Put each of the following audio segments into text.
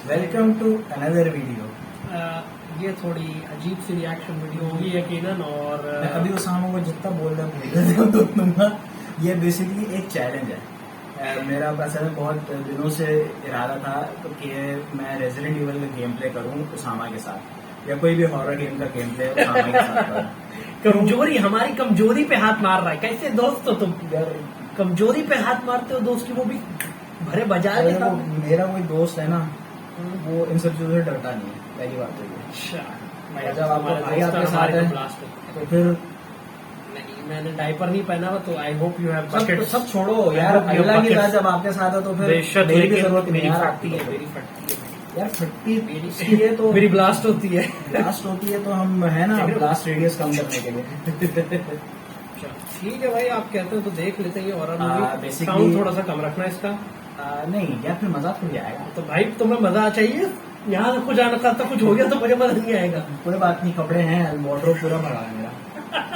Welcome to another video. ये थोड़ी अजीब सी रिएक्शन वीडियो होगी यकीनन। और मैं अभी उसामा को जितना बोल रहा हूँ तो दूंगा। ये बेसिकली एक चैलेंज है। मेरा असल में बहुत दिनों से इरादा था कि मैं रेजिडेंट इवल का गेम प्ले करूँ उसामा के साथ, या कोई भी हॉरर गेम का गेम प्ले उसामा के साथ करूँ। कमजोरी, हमारी कमजोरी पे हाथ मार रहा है। कैसे दोस्त हो तुम? कमजोरी पे हाथ मारते हो दोस्त की, वो भी भरे बाजार के साथ। मेरा कोई दोस्त है ना, वो इन सब चीजों से डरता नहीं है। पहली बात तो ये। अच्छा, जब आपको भाई आपके साथ है तो फिर नहीं, मैंने डायपर नहीं पहना हुआ, तो आई होप यू हैव सब छोड़ो यार। अगला की बात जब आपके साथ है तो फिर मेरी भी जरूरत नहीं है। फटती है, मेरी फटती है यार, फटती इसलिए तो मेरी ब्लास्ट होती है। ब्लास्ट होती है तो हम है ना ब्लास्ट रेडियस कम करने के लिए। ठीक है भाई, आप कहते हो तो देख लेते हैं। और basically- साउंड थोड़ा सा कम रखना है इसका। नहीं यार, फिर मजा थोड़ी आएगा। तो भाई तुम्हें मजा चाहिए, यहाँ से कुछ आना था, कुछ हो गया तो मुझे मजा नहीं आएगा। कोई बात नहीं, कपड़े हैं, वार्डरोब पूरा भरा है मेरा।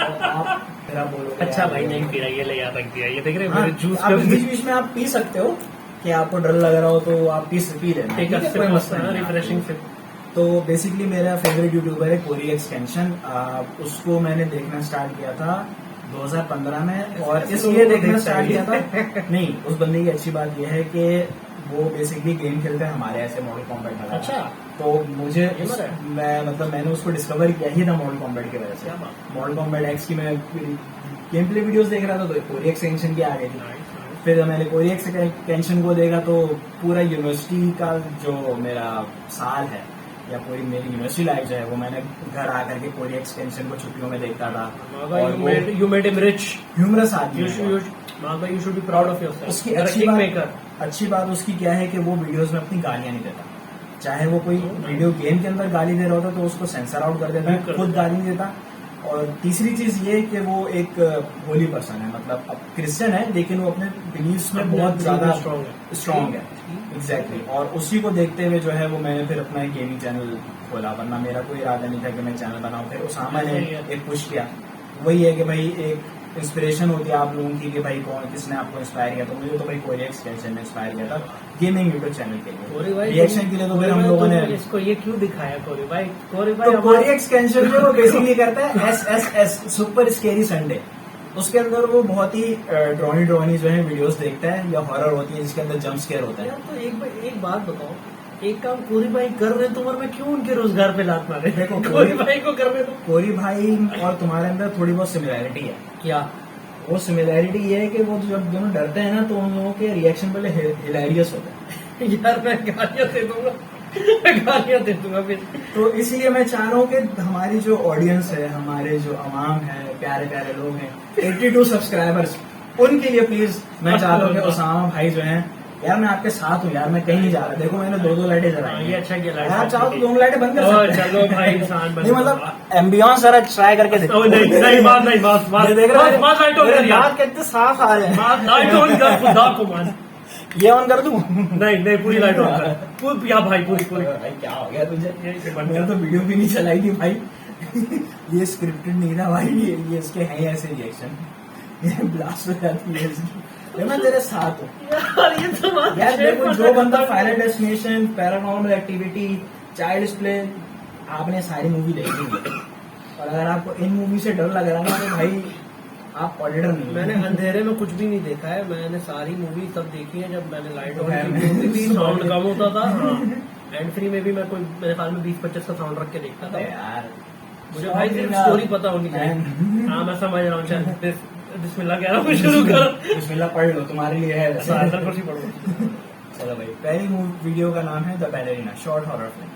और आप फिर आप बोलोगे अच्छा भाई, नहीं पी रहा, ये ले याद रख दिया। ये देख रहे हैं हाँ, मेरे जूस आप बीच बीच में आप पी सकते हो कि आपको डर लग रहा हो तो आप पी लेना। ठीक है, कोई मसला नहीं है। रिफ्रेशिंग से। तो बेसिकली मेरा फेवरेट यूट्यूबर है कोरी एक्सटेंशन। उसको मैंने देखना स्टार्ट किया था 2015 में, और इसलिए देखना स्टार्ट किया था। नहीं, उस बंदे की अच्छी बात यह है कि वो बेसिकली गेम खेलते हैं हमारे ऐसे मॉडल कॉम्बैट में। अच्छा, तो मुझे मैंने उसको डिस्कवर किया ही था मॉडल कॉम्बैट की वजह से। मॉडल कॉम्बैट एक्स की मैं गेम प्ले वीडियोस देख रहा था तो कोरी एक्सटेंशन की आ गई थी। फिर जब मैंने कोरी एक्सटेंशन को देखा तो पूरा यूनिवर्सिटी का जो मेरा साल है या पूरी मेरी यूनिवर्सिटी लाइफ जो है वो मैंने घर आकर के कोरी एक्सटेंशन को छुट्टियों में देखता था। और you made him rich, humorous आदमी है। You should be proud of yourself. उसकी अच्छी बात उसकी क्या है कि वो वीडियोस में अपनी गालियां नहीं देता। चाहे वो कोई वीडियो गेम के अंदर गाली दे रहा होता तो उसको सेंसर आउट कर देता, खुद गाली नहीं देता। और तीसरी चीज ये कि वो एक होली पर्सन है, मतलब अब क्रिश्चियन है लेकिन वो अपने बिलीव्स में बहुत ज्यादा स्ट्रांग है। एग्जैक्टली। और उसी को देखते हुए जो है वो मैंने फिर अपना गेमिंग चैनल खोला, वरना मेरा कोई इरादा नहीं था कि मैं चैनल बनाऊं। फिर उसामा ने एक पुश किया। वही है कि भाई एक इंस्पिरेशन होती है आप लोगों की कि भाई कौन किसने आपको इंस्पायर किया। तो मुझे तो भाई कोरी एक्सटेंशन ने इंस्पायर किया था गेमिंग यूट्यूब चैनल के लिए, रिएक्शन के लिए। तो फिर हम लोगों ने इसको ये क्यों दिखाया कोरी भाई? तो कोरी एक्सटेंशन जो वो बेसिकली करता है SSS सुपर स्केरी संडे। उसके अंदर वो बहुत ही ड्रॉनी जो है वीडियोस देखता है, या हॉरर होती है जिसके अंदर जंप स्केयर होता है। तो एक बात बताओ, एक काम कोरी भाई कर रहे तो मैं क्यों उनके रोजगार पे लात मारे? देखो, कोरी भाई को कर रहे तो कोरी भाई और तुम्हारे अंदर थोड़ी बहुत सिमिलैरिटी है। क्या वो सिमिलैरिटी ये है कि वो जब दोनों डरते हैं ना तो उन लोगों के रिएक्शन पहले हिलेरियस होते हैं। यार मैं गालियां दे दूंगा, गालियां दे दूंगा फिर। तो इसलिए मैं चाह रहा हूँ कि हमारी जो ऑडियंस है, हमारे जो अवाम है, प्यारे प्यारे लोग हैं, 82 सब्सक्राइबर्स, उनके लिए प्लीज मैं चाहता हूँ कि उसामा भाई जो हैं, यार मैं आपके साथ हूँ यार, मैं कहीं नहीं जा रहा। देखो मैंने 2 लाइटें जलाई। ये अच्छा किया, लाइट आप चाहो तो 2 लाइटें बंद कर सकते हैं। चलो भाई, इंसान नहीं मतलब एम्बियंस जरा ट्राई करके देखो। नहीं बात नहीं, बात देख रहे हो, लाइट ऑन कर यार, बात कितने साफ आ रहे हैं। लाइट ऑन कर, खुदा को मान। ये ऑन कर दूं? नहीं पूरी लाइट ऑन कर या भाई, पूरी भाई क्या हो गया तुझे? मैंने तो वीडियो भी नहीं चलाई थी भाई। ये स्क्रिप्टेड नहीं था भाई, ये इसके हैं ऐसे रिएक्शन, ये ब्लास्ट हो जाती है इसकी। मैं तेरे साथ हूँ यार। ये तो यार देखो, जो बंदा final destination, paranormal activity, child's play, आपने सारी मूवी देखी है, और अगर आपको इन मूवी से डर लग रहा है तो भाई आप ऑडिटर नहीं। मैंने अंधेरे में कुछ भी नहीं देखा है, मैंने सारी मूवी तब देखी है जब मैंने लाइट ऑन होती थी, साउंड कम होता था। एंड फ्री में भी मैं कोई मेरे ख्याल में 20-25 का साउंड रख के देखता था यार। मुझे भाई सिर्फ स्टोरी पता होनी चाहिए। हाँ मैं समझ रहा हूँ। बिस्मिल्लाह कह रहा हूँ, शुरू करो। बिस्मिल्लाह पढ़ लो, तुम्हारे लिए है। कुर्सी पढ़ो। चलो भाई, पहली वीडियो का नाम है the ballerina, short horror film.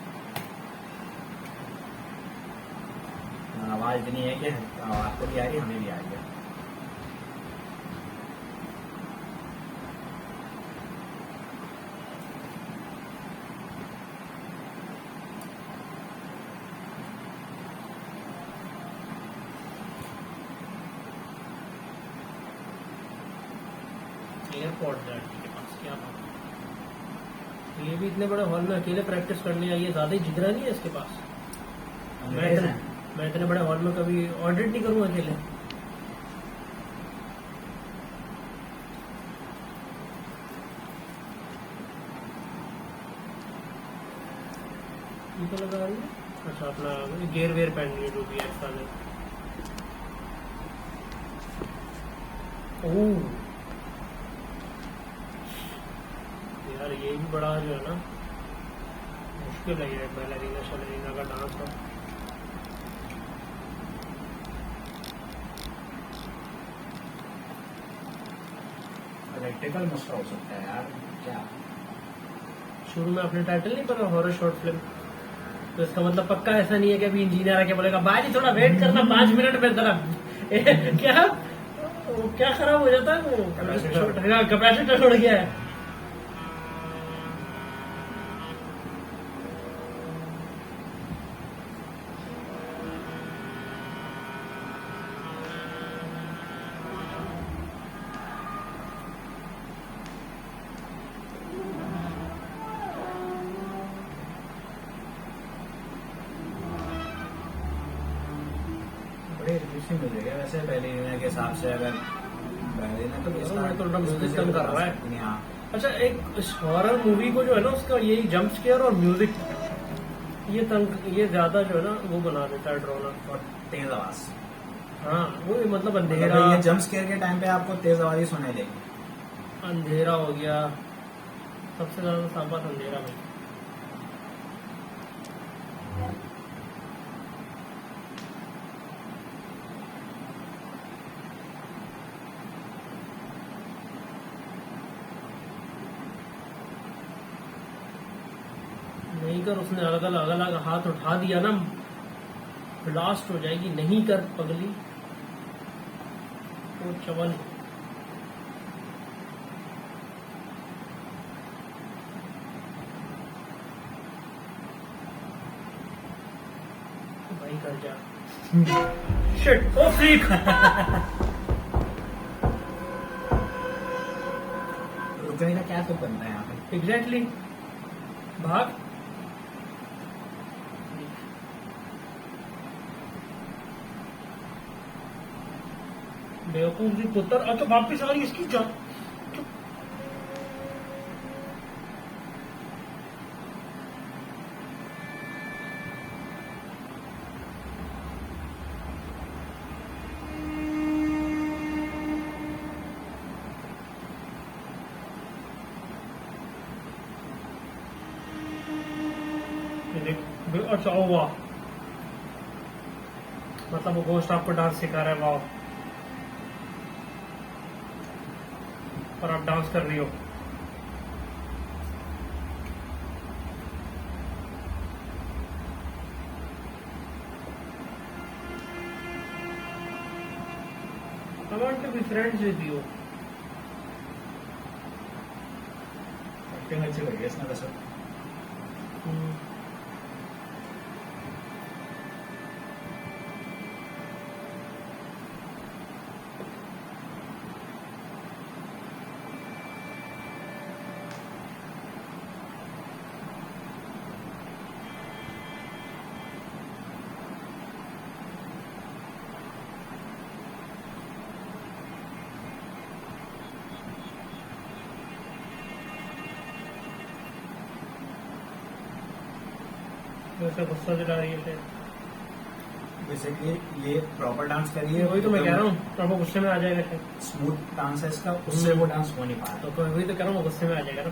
आवाज इतनी है कि आपको भी आ रही है, हमें भी आ रही है। एयरपोर्ट के पास क्या बात है? ये भी इतने बड़े हॉल में अकेले प्रैक्टिस करने आई है, ज्यादा ही जिगरा नहीं है इसके पास। मैं इतने बड़े हॉल में कभी ऑडिट नहीं करूंगा अकेले। टीका लगा रही है। अच्छा अपना गेयर वेयर पहन रही है जो भी एक्स्ट्रा में। ओह यार ये भी बड़ा जो है ना मुश्किल है ये बैलेरिना शैलेरिना का डांस का। प्रैक्टिकल मुश्किल हो सकता है यार क्या। शुरू में अपने टाइटल नहीं पता हॉरर शॉर्ट फिल्म, तो इसका मतलब पक्का ऐसा नहीं है कि अभी इंजीनियर आके बोलेगा भाई थोड़ा वेट करना 5 मिनट में तरफ क्या वो क्या खराब हो जाता है वो कैपेसिटर छोड़ गया है। बड़े रिव्यूज मिल रहे हैं वैसे पहले के हिसाब से। अगर बैलेरिना तो थोड़ा म्यूजिक कम कर रहा है। हाँ अच्छा एक हॉरर मूवी को जो है ना उसका यही जंप स्केयर और म्यूजिक ये ज्यादा जो है ना वो बना देता है ड्रोना और तेज आवाज। हाँ वो मतलब मतलब अंधेरा ये जंप स्केयर के टाइम पे आपको तेज आवाज ही सुनाई देगी। अंधेरा हो गया सबसे ज्यादा साफ बात अंधेरा में। नहीं कर उसने अलग अलग हाथ उठा दिया ना ब्लास्ट हो जाएगी। नहीं कर पगली तो चवन। भाई कर जा शिट ओ फ्रीक। रुकने का क्या तो बनता है यहाँ पे। एग्जैक्टली भाग। बेवकूफ जी पुत्र। अच्छा वापिस आ रही इसकी जान। अच्छा वाह मतलब वो गोश्त आपको डांस सिखा रहा है। वाह और आप डांस कर रही हो। I want to be friends with you. Acting अच्छी लगी है इसमें वैसे। वैसे गुस्सा दिला रही है बेसिकली ये प्रॉपर डांस करिए। वही तो मैं कह रहा हूँ अब वो गुस्से में आ जाएगा शायद। स्मूथ डांस है इसका, उससे वो डांस हो नहीं पा रहा। तो वही तो कह रहा हूँ वो गुस्से में आ जाएगा ना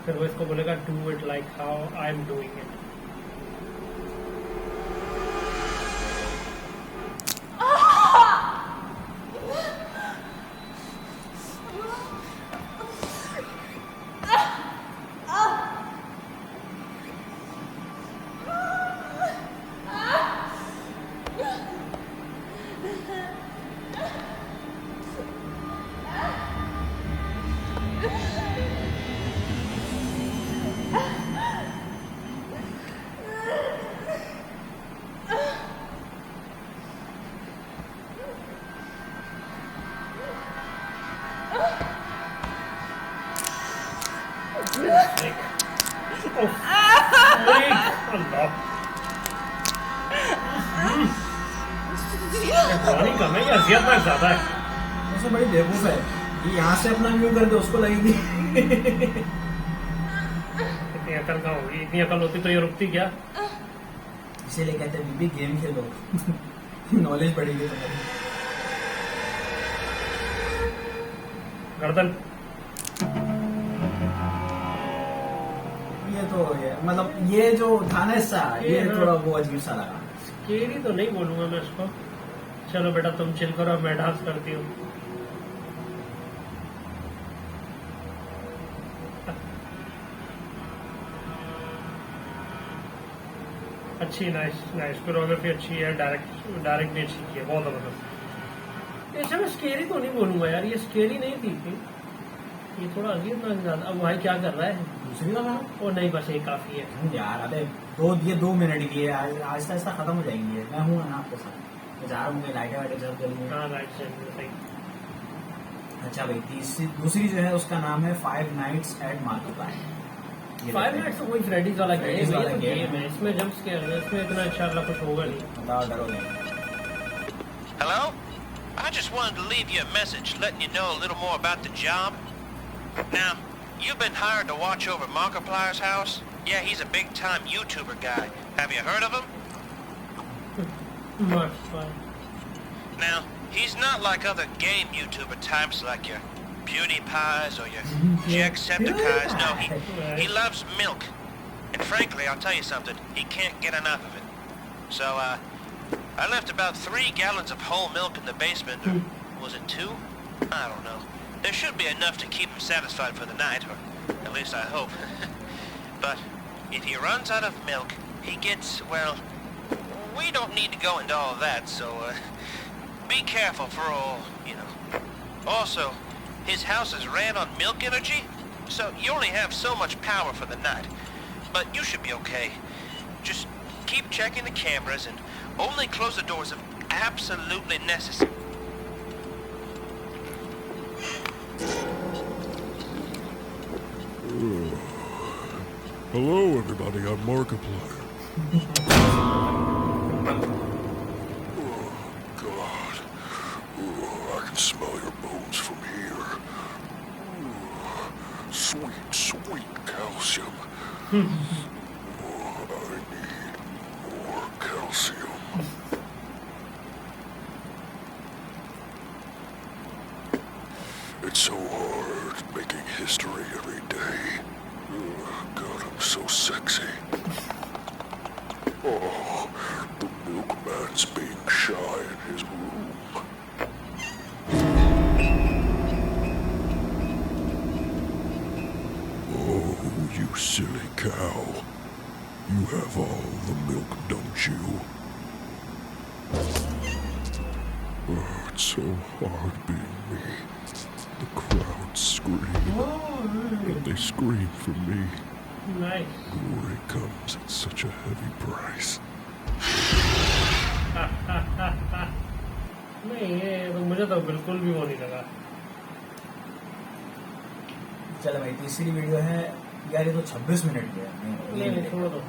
फिर वो इसको बोलेगा do it like how I am doing it. कम है या अजियत में ज्यादा है। उससे बड़ी बेवकूफ है ये यहाँ से अपना व्यू करके उसको लगेगी। अकल कहाँ होगी, इतनी अकल होती तो ये रुकती क्या। इसीलिए कहते हैं बीबी गेम खेलो, नॉलेज बढ़ेगी तुम्हारी। गर्दन ये तो मतलब ये जो था ना हिस्सा, ये थोड़ा वो अजीब सा लगा। स्केरी तो नहीं बोलूंगा मैं इसको। चलो बेटा तुम चिल करो, मैं डांस करती हूँ। अच्छी नाइस नाइस कोरियोग्राफी अच्छी है, डायरेक्ट भी अच्छी की है, बहुत जबरदस्त। ऐसा मैं स्केरी तो नहीं बोलूंगा यार, ये स्केरी नहीं थी, ये थोड़ा अजीब ना ज्यादा। अब भाई क्या कर रहा है दूसरी का गाना? ओ नहीं बस ये काफी है यार अबे ये 2 मिनट की है, आहिस्ता आहिस्ता खत्म हो जाएंगी ये। मैं हूँ ना आपके साथ, मैं जा रहा हूँ, लाइटें वाइटें सब जल्दी। हाँ राइट सही। अच्छा भाई, दूसरी जो है उसका नाम है 5 Nights at Markiplier। 5 Nights तो वही फ्रेडीज वाला Freddy's वाला गेम है, इसमें जंप स्केयर है, इसमें इतना इंशाल्लाह कुछ होगा नहीं। बताओ डरोगे? Hello? I just wanted to leave you a message letting you know a little more about the job. Now, you've been hired to watch over Markiplier's house? Yeah, he's a big-time YouTuber guy. Have you heard of him? Now, he's not like other game YouTuber types like your PewDiePies or your Jacksepticeye's. No, he loves milk. And frankly, I'll tell you something, he can't get enough of it. So, I left about 3 gallons of whole milk in the basement, or was it 2? I don't know. There should be enough to keep him satisfied for the night, or at least I hope. But if he runs out of milk, he gets, well, we don't need to go into all of that, so be careful for all, you know. Also, his house is ran on milk energy, so you only have so much power for the night. But you should be okay. Just keep checking the cameras and only close the doors if absolutely necessary. Hello, everybody. I'm Markiplier. Oh, God. Oh, I can smell your bones from here. Oh, sweet, sweet calcium. Oh, I need more calcium. It's so hard making history every day. Oh, God, I'm so sexy. Oh, the milkman's being shy in his room. Oh, you silly cow. You have all the milk, don't you? Oh, it's so hard being me. The crowd scream, but they scream for me. Nice. Glory comes at such a heavy price. नहीं ये तो मुझे तो बिल्कुल भी वो नहीं लगा। चलो भाई, तीसरी वीडियो है यार, ये तो 26 मिनट की है। नहीं छोड़ दो,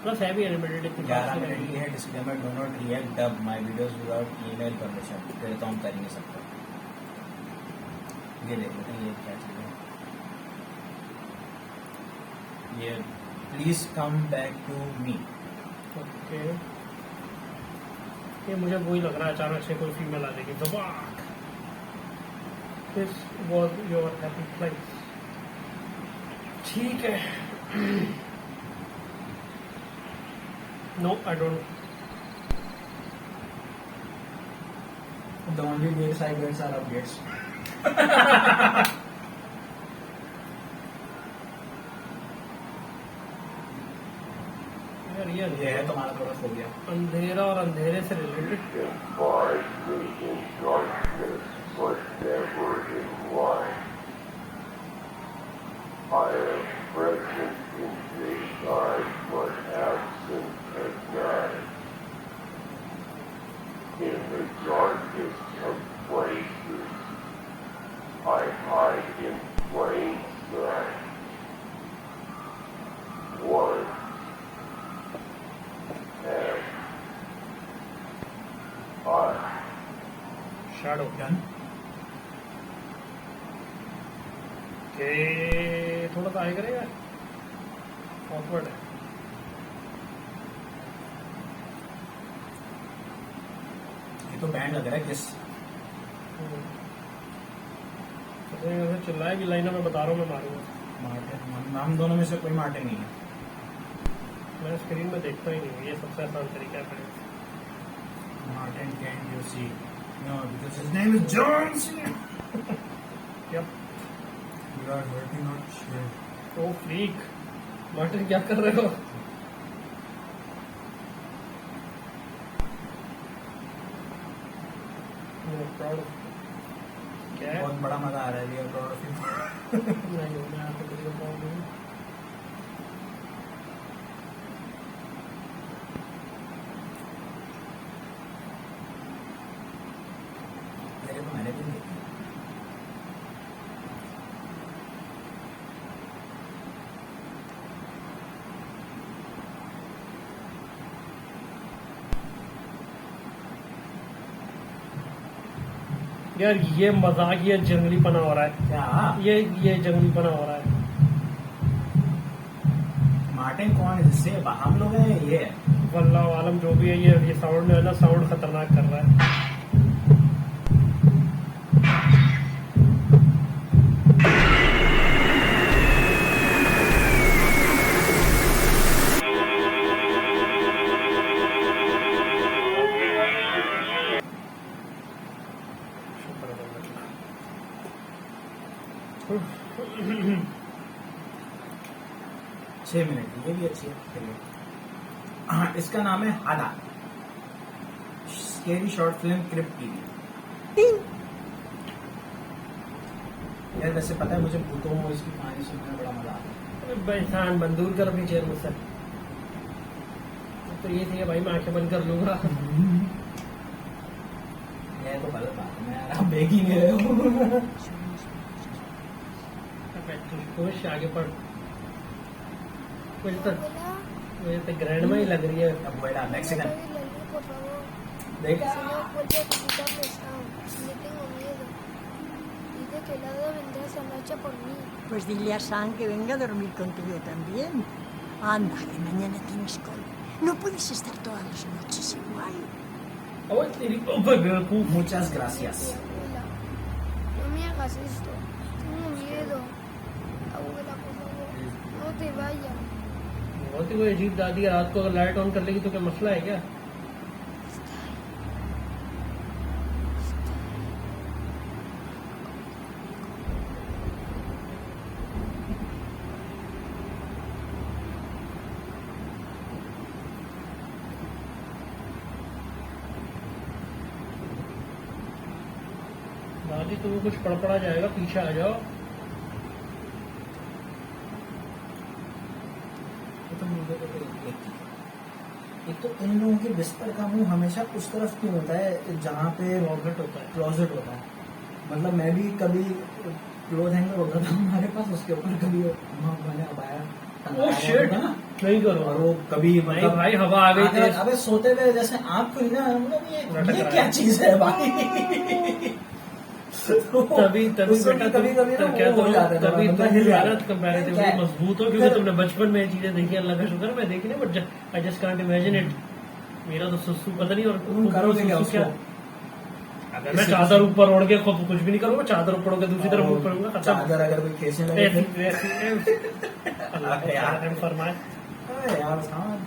प्लस है भी एनिमेटेड इतनी 11 मिनट की है। Disclaimer, do not react dub my videos without email permission. फिर तो हम कर ही नहीं सकते। ये देख लेते हैं ये क्या चीज़ है। ये please come back to me. Okay, ये मुझे वही लग रहा है, अचानक से कोई फीमेल आ जाएगी। दबाक, this was your happy place. ठीक है। No I don't. The only gates I get are updates. यार ये है तुम्हारा थोड़ा हो गया। अंधेरा और अंधेरे से related. Invite me in darkness, but never in light. I am present in daytime, but absent at night. In the darkest of places, I hide in plain sight. One and shadow Done? के थोड़ा सा आगे करेगा। Awkward है। ये तो band लग रहा है किस चिल्लाए कि लाइनों में बता रहा हूँ मैं मारूंगा। मार्टिन, हम दोनों में से कोई मार्टिन नहीं है। मैं स्क्रीन में देखता ही नहीं हूँ, ये सबसे आसान तरीका है। Martin, can you see? No, because his name is John Cena. Yep. You are hurting our shit. Oh freak, Martin क्या कर रहे हो? क्या है? बहुत बड़ा मजा आ रहा है। We are proud of you. नहीं, मैं आपको कुछ बताऊँ। मेरे को मैंने भी नहीं देखी। यार ये मजाक, ये जंगली पना हो रहा है। क्या? ये जंगली पना हो रहा है। मार्टिन कौन है? जिससे हम लोग हैं ये है। वल्लाह आलम जो भी है, ये साउंड है ना, साउंड खतरनाक कर रहा है। छह मिनट ये भी अच्छी है। चलिए। हाँ, इसका नाम है हादा, scary short film crypt TV. यार वैसे पता है मुझे भूतों और इसकी कहानी सुनने में बड़ा मजा आता है। इंसान बंदूर कर अपनी चेयर मुझसे। तो ये थी भाई, मैं आंखें बंद कर लूंगा। ये तो गलत बात है। मैं यार आप देख ही नहीं रहे हो। खुश आगे पढ़। मुझे तो ग्रैंड में ही लग रही है। अब बेटा मैक्सिकन Por favor, देख। señor, vuelve a visitarme esta. Le tengo miedo. Dice que el hada vendrá esa noche por mí. Pues dile a Sam que venga a dormir contigo también. Anda, que mañana tienes cole. No puedes estar todas las noches igual. ओए तेरी बेवकूफ। Muchas gracias. Abuela, no me hagas esto. Tengo miedo. Abuela, por favor, no te vayas. बहुत ही कोई अजीब दादी है, रात को अगर लाइट ऑन कर लेगी तो क्या मसला है क्या? दादी तुम्हें कुछ पड़पड़ा जाएगा, पीछे आ जाओ। एक तो इन लोगों के बिस्तर का मुंह हमेशा उस तरफ क्यों होता है जहाँ पे क्लोजेट होता है। क्लोजेट होता है। मतलब मैं भी कभी क्लोथ हैंगर होता था हमारे पास, उसके ऊपर कभी मैंने अबाया ओह शिट, नहीं करो। और वो कभी नहीं मतलब भाई, हवा आ गई थी। अबे सोते हुए जैसे आँख खुली ना, मतलब लटक ये रहा क्या है। चीज है भाई। तभी बेटा कभी कभी ना क्या वो हो जाता है, तभी बंदा तुम हिल जाता है। भारत कंपैरेटिवली क्या है? मजबूत हो, क्योंकि तुमने बचपन में ये चीजें देखी। अल्लाह का शुक्र है मैं देखी नहीं, but I just can't imagine it. मेरा तो सुसु पता नहीं। और तुम करोगे क्या सुसु उसको? अगर मैं चादर ऊपर ओढ़ के कुछ भी नहीं करूंगा, चादर ऊपर ओढ़ के दूसरी तरफ ऊपर करूंगा, खत्म। चादर अगर कोई खींचने लगे अल्लाह अबे यार। ने फरमाए। अरे यार साहब,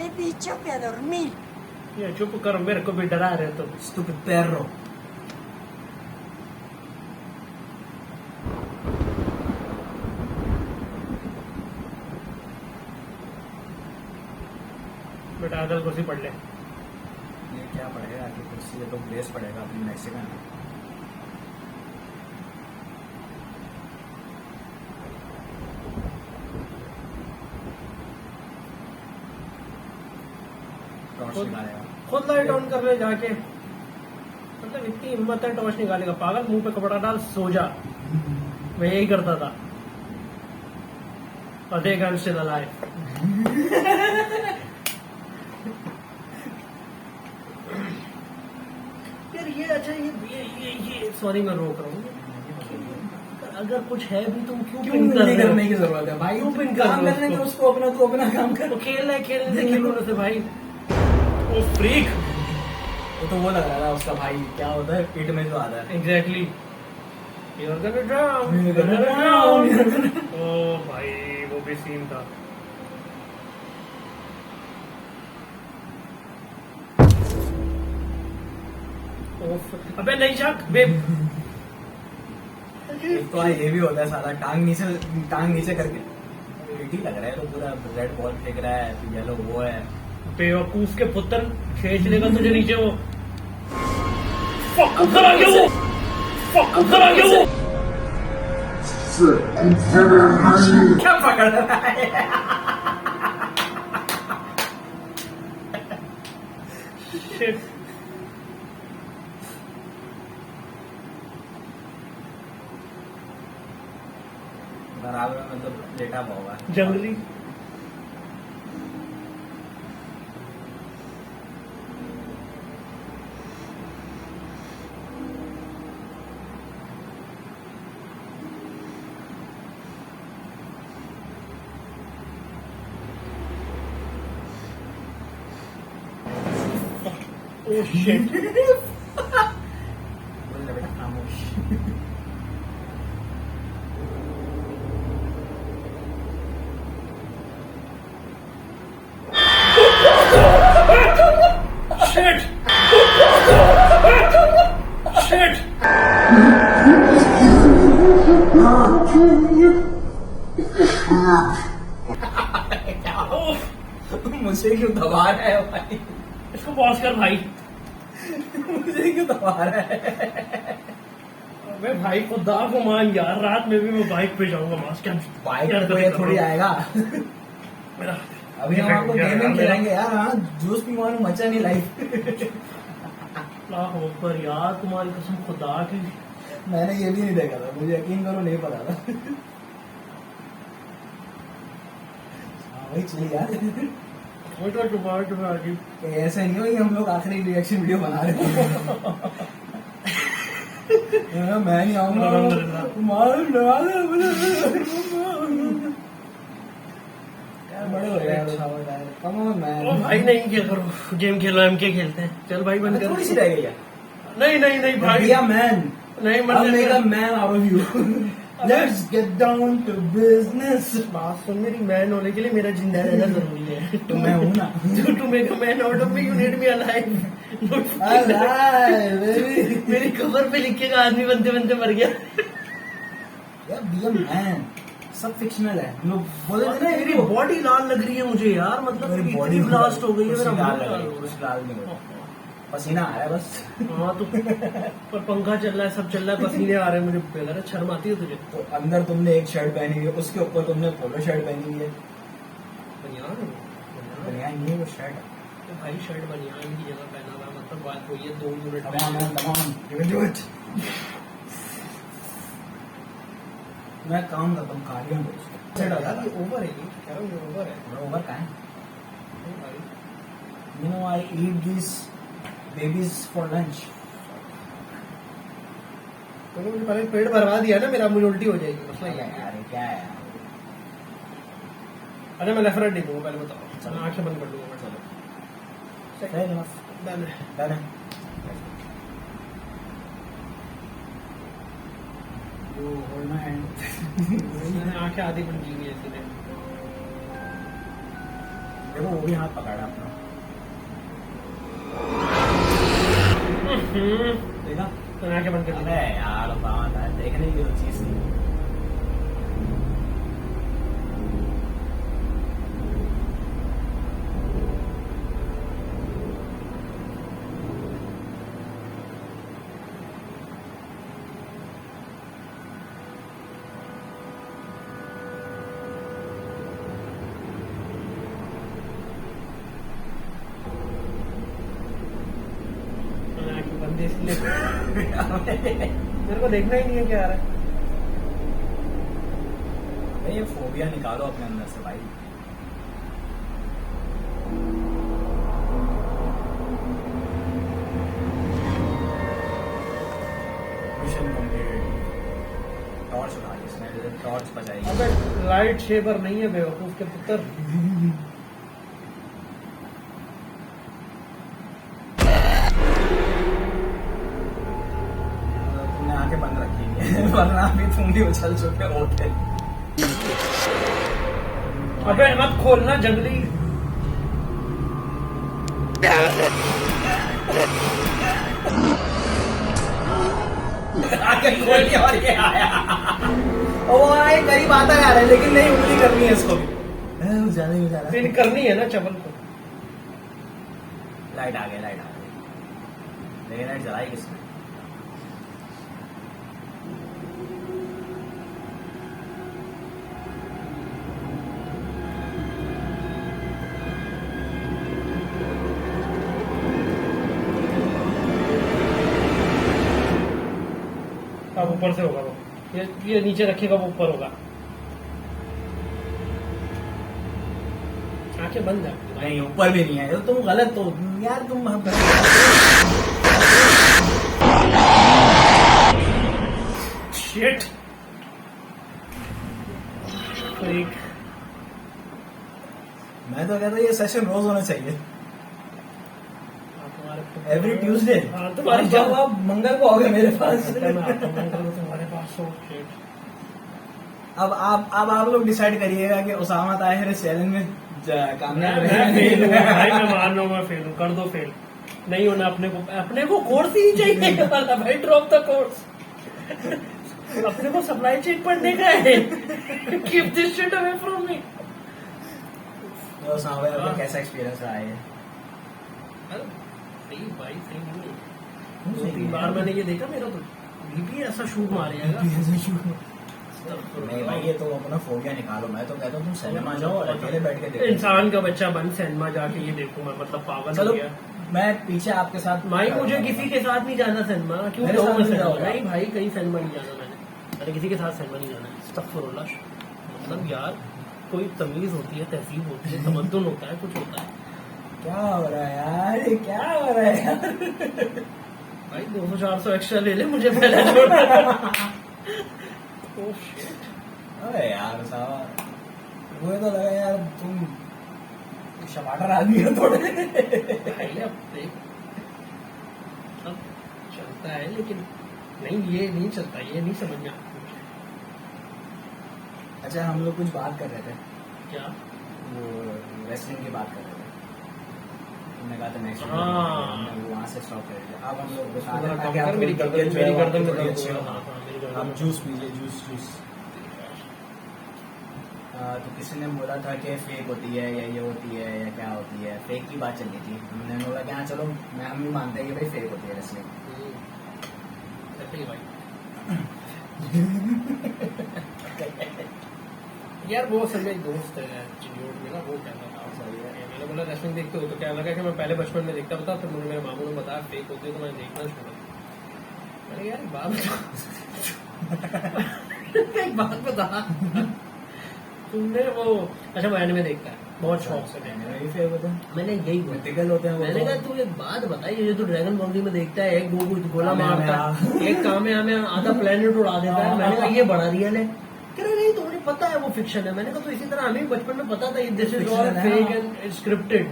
He dicho que a dormir. ये चुप करो, मेरे को भी डरा रहे तुम। stupid perro. बेटा आदल कुर्सी पढ़ ले। ये क्या पड़ेगा कि कुर्सी? ये तो प्लेस पड़ेगा अपनी मैक्सिकन। टॉर्च निकालेगा। खुद लाइट ऑन कर ले जाके। मतलब इतनी हिम्मत है टॉर्च निकालेगा? पागल, मुंह पे कपड़ा डाल, सो जा। मैं यही करता था। और देख, आई एम स्टिल अलाइव। यार ये अच्छा, ये सॉरी मैं रोक रहा हूँ। अगर कुछ है भी तुम क्यों क्यों पिन कर नहीं रहे हो? करने की जरूरत है भाई? क्यों पिन कर काम रहे हो करने में उसको? उसको अपना, तू अपना काम कर। तो खेलने से खिलौनों से भाई। ओ फ्रीक। वो तो वो लग रहा था उसका भाई, क्या होता है पेट में जो आता है। Exactly. You're gonna drown. You're You're gonna gonna drown. drown. ओ भाई वो भी सीन था। अबे नहीं शाक बेब। एक तो ये भी होता है साला, टांग नीचे करके रेडी लग रहा है, तो पूरा रेड बॉल फेंक रहा है, तो येलो वो है। बेवकूफ के पुत्र, खींच लेगा तुझे नीचे वो। फक करा गया वो। फक करा गया वो। क्या पकड़ रहा है? Shit. बराबर में मतलब लेटा हुआ होगा। जंगली। Oh shit. बोल रहा बेटा खामोश। Shit. Shit. मुझे क्यों दबा रहा है भाई? इसको पॉज कर भाई। मुझे क्यों दबा रहा है? अबे भाई खुदा को मान यार, रात में भी मैं बाइक पे जाऊंगा मास्क क्या बाइक पे थोड़ी आएगा। मेरा अभी हम आपको गेमिंग खेलेंगे यार। हाँ जूस पी मानो, मचा नहीं लाइफ। हो पर यार तुम्हारी कसम खुदा की। मैंने ये भी नहीं देखा था, मुझे यकीन करो नहीं पता था। हाँ भाई चलिए यार, ऐसा नहीं हो कि हम लोग आखिरी रिएक्शन वीडियो बना रहे हैं। मैं नहीं आऊंगा। बड़े हो गए। Come on man. ओ भाई नहीं क्या करो, गेम खेलो, एमके खेलते हैं। चल भाई बंद कर। थोड़ी सी रह गई है। नहीं भाई। Be a man. नहीं I'll make a मतलब man out of you. Let's get down to business. बात सुन मेरी, मैन होने के लिए मेरा जिंदा रहना जरूरी है। तो मैं हूँ ना। To make a man out of me you need me alive. Alive, baby. मेरी खबर पे लिखेगा आदमी बनते बनते मर गया। यार be a man. सब फिक्शनल है। हम लोग बोले थे ना मेरी बॉडी लाल लग रही है मुझे यार, मतलब मेरी इतनी बॉडी ब्लास्ट हो गई है, कुछ मेरा लाल मुंह लग लाल रही है, हो कुछ लाल नहीं हो रहा। गया। पसीना आ रहा है बस। हाँ तो पर पंखा चल रहा है, सब चल रहा है, पसीने आ रहे हैं मुझे। बेकार है, शर्म आती है तुझे? तो अंदर तुमने एक शर्ट पहनी हुई है, उसके ऊपर तुमने पोलो शर्ट पहनी हुई है। बनियान है वो, बनियान नहीं है वो शर्ट है। तो भाई शर्ट बनियान की जगह पहना हुआ है, मतलब बात वही है। 2 unit Come on, man, come on, you can do it. मैं काम करता हूँ, कार्डियन को। यार ये ओवर है, ये कह रहा हूँ ये ओवर है। ओवर का है। नहीं भाई You know, I eat these babies for lunch. तो मुझे पहले पेट भरवा दिया ना मेरा, मुझे उल्टी हो जाएगी। मसला क्या ये है। यार, ये क्या है यार? अरे मैं लेफ्ट राइट नहीं दूंगा, पहले बताओ। चलो आंखें बंद कर दूंगा मैं। चलो Fair enough. डन है। Done है। You hold my hand. मैंने आंखें आधी बंद की हुई है इसलिए। देखो वो भी हाथ पकड़ा अपना। देखा? मैंने आंखें बंद कर दी। अबे यार बात है, देखने की तो चीज नहीं। मैंने आंखें बंद है इसलिए। मेरे को देखना ही नहीं है क्या आ रहा है। भाई ये फोबिया निकालो अपने अंदर से भाई। Mission completed. टॉर्च उठा टॉर्च बचाएगी। अबे लाइट शेवर नहीं है बेवकूफ के पुत्र। तुमने आंखें बंद रखी है वरना भी तुम भी उछल चुके होते। अबे मत खोलना जंगली। आगे खोल के और ये आया। ओ आए करीब आता जा रहा है लेकिन नहीं, उंगली करनी है इसको भी। ज्यादा ही ज्यादा पिन करनी है ना चपल को। लाइट आ गई, लाइट आ गई, लेकिन लाइट जलाई किसने? अब ऊपर से होगा वो, ये नीचे रखेगा वो ऊपर होगा। आंखें बंद है। नहीं ऊपर भी नहीं है, तो तुम गलत तो यार तुम शिट। फ्रीक। मैं तो कहता ये सेशन रोज होना चाहिए, एवरी ट्यूसडे। हाँ, तुम्हारी जब आप मंगल को आओगे मेरे पास। तुम्हारे पास हो। अब आप लोग डिसाइड करिएगा कि उसामा ताहिर इस चैलेंज में कामयाब मैं फेल हूँ भाई, मैं मान रहा हूँ मैं फेल हूँ। कर दो फेल। नहीं होना अपने को कोर्स ही चाहिए वाला भाई। Drop the course. अपने को सप्लाई चेन पढ़ने का है। Keep this shit away from me. Usama भाई आपका कैसा एक्सपीरियंस रहा है? सही भाई, सही नहीं है। 2-3 बार मैंने ये देखा, मेरा तो बीपी ऐसा शूट मारेगा। नहीं भाई ये तो अपना फोबिया निकालो। मैं तो कहता हूँ तुम सिनेमा जाओ और अकेले बैठ के देखो। इंसान का बच्चा बन सिनेमा जाके ये देखूं मैं, मतलब पागल हो चलो गया। मैं पीछे आपके साथ। भाई मुझे किसी के साथ नहीं जाना सिनेमा। क्यों मेरे जाऊं साथ मैं भी सिनेमा? जाओगे? नहीं भाई, कहीं सिनेमा नहीं जाना मैंने किसी के साथ सिनेमा नहीं जाना है। अस्तगफुरुल्लाह। मतलब यार कोई तमीज होती है, तहजीब होती है, तमद्दुन होता है, कुछ होता है। क्या हो रहा है यार, ये क्या हो रहा है यार? भाई 200-400 एक्स्ट्रा ले ले मुझे पहले छोड़। Oh shit. अरे यार साहब मुझे तो लगा यार तुम टमाटर आदमी हो थोड़े। भाई अब देख, अब चलता है लेकिन नहीं, ये नहीं चलता, ये नहीं समझ में आता मुझे। अच्छा हम लोग कुछ बात कर रहे थे, क्या? वो रेसलिंग की बात कर रहे थे। तुमने कहा था नेक्स्ट हाँ। वहाँ से स्टॉप कर दिया। अब हम लोग बता मेरी रहे हैं ताकि आप गर्दन थोड़ी मेरी गर्दन में थोड़ी दर्द अच्छी हो हो। रहा है। हाँ, मेरी गर्दन आप में। जूस पीजिए, जूस। तो किसी ने बोला था कि फेक होती है या ये होती है या क्या होती है, फेक की बात चल रही थी। हमने बोला कि हाँ चलो हम भी मानते हैं कि भाई फेक होती है रेसलिंग। ऐसे ही भाई। यार वो असल में एक दोस्त है चिन्योट में ना, वो कहता था मैंने बोला रेसलिंग देखते हो तो क्या लगा कि मैं पहले बचपन में देखता था, फिर मुझे मेरे मामू ने बताया फेक होती है तो मैंने देखना छोड़ा। मैंने यार एक बात बता तुमने वो, अच्छा वो एनिमे देखता है बहुत शौक से। मैंने यही बोला, Mythical होते हैं वो मैंने तो। कहा तू एक बात बता, ये तो ड्रैगन बॉल में देखता है, एक गोला मारता है, एक काम है हमें आधा प्लेनेट उड़ा देता है। मैंने कहा ये बड़ा रियल है। कह रहा नहीं तुम्हें पता है वो फिक्शन है। मैंने कहा तो इसी तरह हमें बचपन में पता था this is all fake and scripted.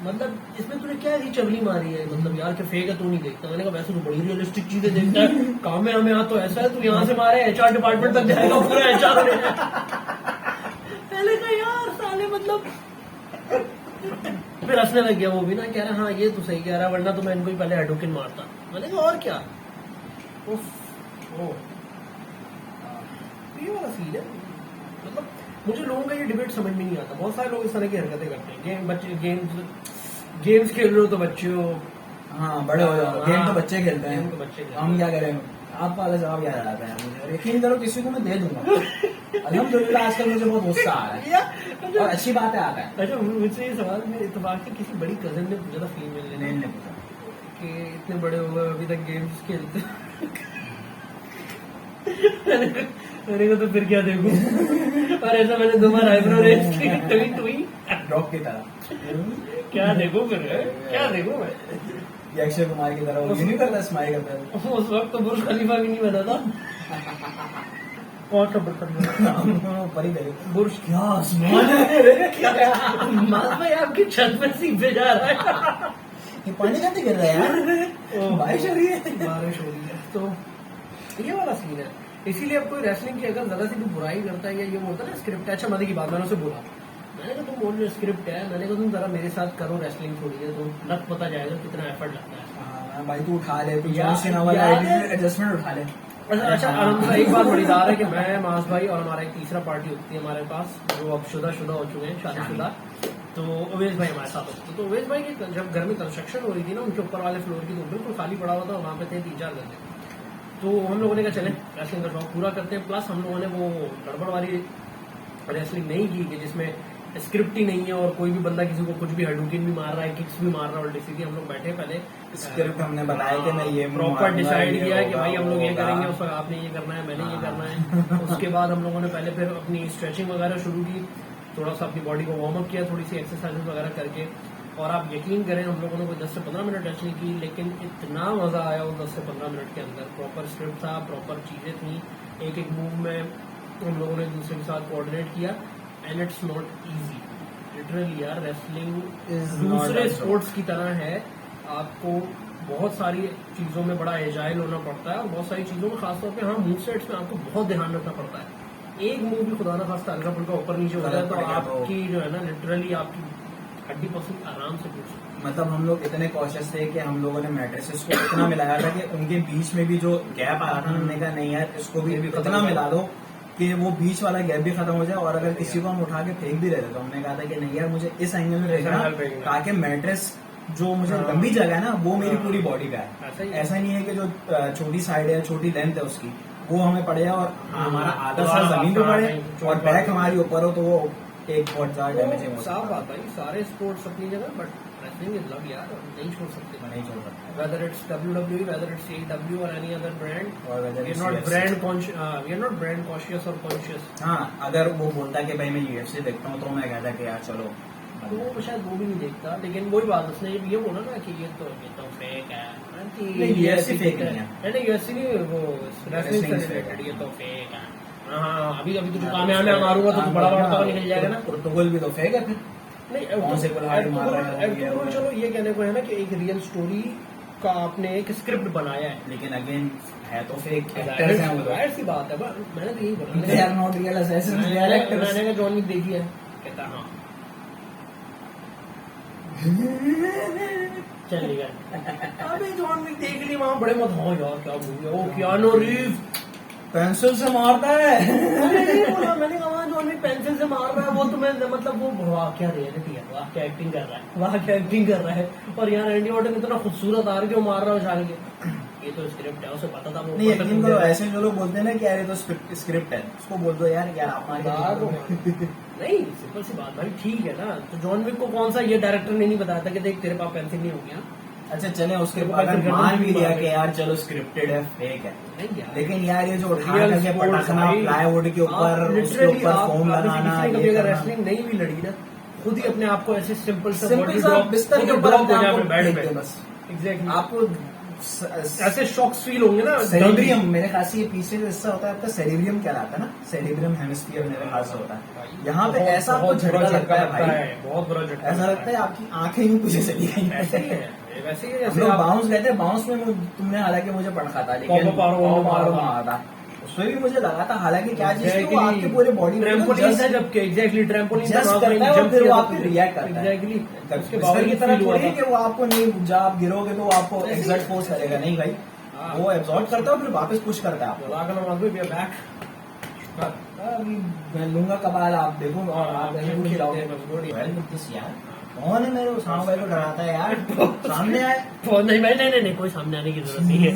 मतलब इसमें तूने क्या ही चवली मारी है, मतलब यार कि फेक है तू नहीं देखता। मैंने कहा वैसे तो बड़ी रियलिस्टिक चीजें देखता है, काम है हमें तो ऐसा है, तू यहाँ से मारे HR डिपार्टमेंट तक जाएगा, पूरा HR पहले कहा यार साले मतलब। फिर हंसने लग गया वो भी ना, कह रहा हाँ ये तो सही कह रहा, वरना तो मैं इनको ही पहले हेडोकिन मारता। मैंने कहा और क्या, ये वाला सीन है। मतलब मुझे लोगों का ये डिबेट समझ में नहीं आता। बहुत सारे लोग इस तरह की हरकतें करते हैं, गेम्स खेल रहे हो तो बच्चे हो, हाँ बड़े हो जाओ, गेम तो बच्चे खेलते गेम हैं, तो बच्चे खेलते हैं। हम क्या करें? आप वाला जवाब याद आता है मुझे, और यकीन करो किसी को मैं दे दूंगा। अल्हम्दुलिल्लाह आजकल मुझे बहुत गुस्सा आ रहा है और अच्छी बात है आता है। अच्छा मुझसे ये सवाल मेरे इत्तेफाक से किसी बड़ी कजन ने पूछा था, फीमेल ने पूछा कि इतने बड़े हो गए अभी तक गेम्स खेलते। मैंने कहा तो फिर क्या देखूं। और ऐसा मैंने 2 बार आईब्रो रेस की, टुई ड्रॉप की तरह। क्या देखूं फिर, क्या देखूं मैं? ये अक्षय कुमार की तरह वो ये नहीं करता, स्माइल करता है। उस वक्त तो बुर्ज खलीफा भी नहीं बना था। कौन सा बर्तन? हम ऊपर ही गए। बुर्श। क्या आसमान है, क्या मास भाई आपकी छत पे सीपे जा रहा है। ये पानी कैसे गिर रहा है यार? बारिश हो रही है। बारिश हो रही है तो ये वाला सीन है। इसीलिए अब कोई रेसलिंग की अगर ज्यादा सी भी बुराई करता है या ये बोलता है ना स्क्रिप्ट है, अच्छा मजे की बात, मैंने उसे बोला, मैंने कहा तुम बोल रहे हो स्क्रिप्ट है, मैंने कहा तुम जरा मेरे साथ करो रेसलिंग थोड़ी है तो लग पता जाएगा कितना एफर्ट लगता है। हाँ, भाई तू उठा ले, तू यार, जॉन सीना वाला यार। एडजस्टमेंट उठा ले। अच्छा अलहमदुलिल्लाह एक बात मजेदार है कि मैं, मास भाई और हमारा एक तीसरा पार्टी होती है हमारे पास जो अब शुदा हो चुके हैं, शादीशुदा, तो अवेश भाई हमारे साथ होते तो अवेश भाई की जब घर में कंस्ट्रक्शन हो रही थी ना उनके ऊपर वाले फ्लोर की, तो बिल्कुल खाली पड़ा हुआ था, वहाँ पे थे 3-4 घंटे, तो हम लोगों ने कहा चले रेसलिंग का शौक पूरा करते हैं। प्लस हम लोगों ने वो गड़बड़ वाली रेसलिंग नहीं की कि जिसमें स्क्रिप्ट ही नहीं है और कोई भी बंदा किसी को कुछ भी हडूकिन भी मार रहा है, किक्स भी मार रहा है, और सीधी हम लोग बैठे पहले स्क्रिप्ट हमने बताया कि मैं ये प्रॉपर डिसाइड किया है कि होगा, भाई हम लोग ये होगा। करेंगे, उसका आपने ये करना है, मैंने ये करना है। उसके बाद हम लोगों ने पहले फिर अपनी स्ट्रेचिंग वगैरह शुरू की, थोड़ा सा अपनी बॉडी को वार्म अप किया, थोड़ी सी एक्सरसाइजेस वगैरह करके, और आप यकीन करें हम लोगों ने कोई 10 से 15 मिनट रेसलिंग की, लेकिन इतना मजा आया वो 10 से 15 मिनट के अंदर। प्रॉपर स्क्रिप्ट था, प्रॉपर चीजें थी, एक एक मूव में हम लोगों ने एक दूसरे के साथ कोऑर्डिनेट किया, and it's not easy literally यार। रेसलिंग Is not दूसरे that स्पोर्ट्स की तरह है, आपको बहुत सारी चीजों में बड़ा एजाइल होना पड़ता है, और बहुत सारी चीजों में खासतौर पे हाँ मूव सेट्स में आपको बहुत ध्यान रखना पड़ता है। एक मूव भी खुदा ना खास्ता हल्का फुल्का ऊपर नीचे हो जाए तो पड़ गया तो- आपकी जो है ना लिटरली आपकी हड्डी पसंद आराम से टूट सकती है। मतलब हम लोग इतने कॉशियस थे कि हम लोगों ने मैट्रेसेस को इतना मिलाया था कि उनके बीच में भी जो गैप आ रहा था, हमने कहा नहीं यार इसको भी ये भी इतना खत्म मिला दो कि वो बीच वाला गैप भी खत्म हो जाए, और अगर किसी को हम उठा के फेंक भी रहे थे तो हमने कहा था कि नहीं यार मुझे इस एंगल में इस एंगल पे फेंकना, फेंकना। ताकि मैट्रेस जो मुझे हाँ। लंबी जगह है ना वो मेरी हाँ। पूरी बॉडी पे ऐसा ही है। है। ऐसा नहीं है कि जो छोटी साइड है, छोटी लेंथ है उसकी, वो हमें पड़े और हमारा आधा हाँ, सर जमीन पे हाँ, पड़े नहीं, और चोट बैक पड़े। हमारी ऊपर हो, तो वो एक बहुत ज्यादा डैमेजिंग हो साफ सकता बात भाई, सारे स्पोर्ट्स अपनी जगह, बट रेसलिंग इज लव यार, नहीं छोड़ सकते। है। नहीं छोड़ सकता। Whether it's WWE, whether it's AEW or any other brand, और whether we are it's not UFC. we are not brand conscious or conscious. हाँ, अगर वो बोलता कि भाई मैं UFC देखता हूँ तो मैं कहता कि यार चलो। तो वो शायद वो भी नहीं देखता, लेकिन वही बात उसने ये बोला ना कि ये तो फेक है। नहीं, UFC fake नहीं है। नहीं UFC नहीं, वो रेसलिंग Wrestling से is fake रिलेटेड, है। ये तो फेक है। हाँ अभी अभी तुझे कामयाब मारूंगा तो बड़ा बड़ा पता निकल जाएगा ना। पुर्तगाल भी तो फेक है फिर। नहीं कौन से कुल्हाड़ी मार रहा है, ये तो वो। चलो ये कहने को है ना कि एक रियल स्टोरी का आपने एक स्क्रिप्ट बनाया है, लेकिन अगेन है तो फेक एक्टर्स हैं वो जाहिर सी बात है, बस मैंने तो यही बोला। They are not real assassins, they are actors. मैंने कहा जॉन विक देखी है, कहता हाँ चल गया। अबे जॉन विक देख ली वहाँ बड़े मत हो यार, क्या मूवी है वो, कियानो रीव्स। पेंसिल से मारता है। मैंने कहा वहाँ जॉन विक पेंसिल से मार रहा है, वो तुम्हें मतलब वो वाह क्या रियलिटी है, वाह क्या एक्टिंग कर रहा है, वाह क्या एक्टिंग कर रहा है। और यहाँ रैंडी ऑर्टन इतना खूबसूरत आ रही है, वो मार रहा है उछाल के, ये तो स्क्रिप्ट है, उसे पता था वो नहीं यकीन करो, ऐसे जो लोग बोलते हैं ना कि यार ये तो स्क्रिप्ट है, उसको बोल दो यार क्या आप बात को नहीं, सिंपल सी बात भाई, ठीक है ना। तो जॉन विक को कौन सा ये डायरेक्टर ने नहीं बताया था कि देख तेरे पास पेंसिल नहीं हो गया। अच्छा चले उसके वो बाद पेंसिल मान भी करने लिया की कि यार चलो स्क्रिप्टेड है, फेक है, नहीं यार, लेकिन यार ये जो उठा Real करके sports पटकना भाई, प्लाईवुड के ऊपर, आप उसके literally ऊपर आप फोम किसी लगाना, ने कभी ये अगर करना। रेसलिंग नहीं भी लड़ी ना, खुद ही अपने आप को ऐसे सिंपल सा सिंपल बॉडी सा ड्रॉप, बिस्तर के ऊपर ड्रॉप अपने हो जाए आप को अपने बेड फेंक पे, दे बस। एग्जैक्टली आपको ऐसे शॉक्स फील होंगे ना। सेरिब्रियम, मेरे ख्याल से ये पीछे जो हिस्सा होता है आपका सेरिब्रियम कहलाता है ना, सेरिब्रियम हेमिस्फीयर मेरे ख्याल से होता है। यहाँ पे ऐसा आपको झटका लगता है भाई, बहुत बड़ा झटका ऐसा लगता है आपकी आंखें यूं पीछे चली गई। ऐसे ही है, वैसे ही है हम जैसे लोग आप बाउंस गए थे, बाउंस में तुमने हालांकि मुझे पटका था, लेकिन पॉप-अप आरो मारा था, उसमें भी मुझे लगा था, हालांकि क्या चीज थी, वो आपके पूरे बॉडी में ट्रैम्पोलिन था, जबकि एग्जैक्टली ट्रैम्पोलिन जस्ट करता है और फिर वो आप रिएक्ट करता है। एग्जैक्टली उसके बिस्तर बावजूद की तरह फील हुआ थोड़ी है कि वो आपको नहीं, जब आप गिरोगे तो वो आपको ऐसे ही एक्सर्ट फोर्स करेगा, नहीं भाई, हाँ। वो एब्जॉर्ब करता है और फिर वापस पुश करता है आपको। बैक अभी मैं लूंगा कबाल, आप देखो और आप ऐसे कुछ खिलाओगे। नहीं Well, with this यार, कौन है मेरे उसामा भाई को डराता है यार, सामने आए। नहीं कोई सामने आने की जरूरत नहीं है।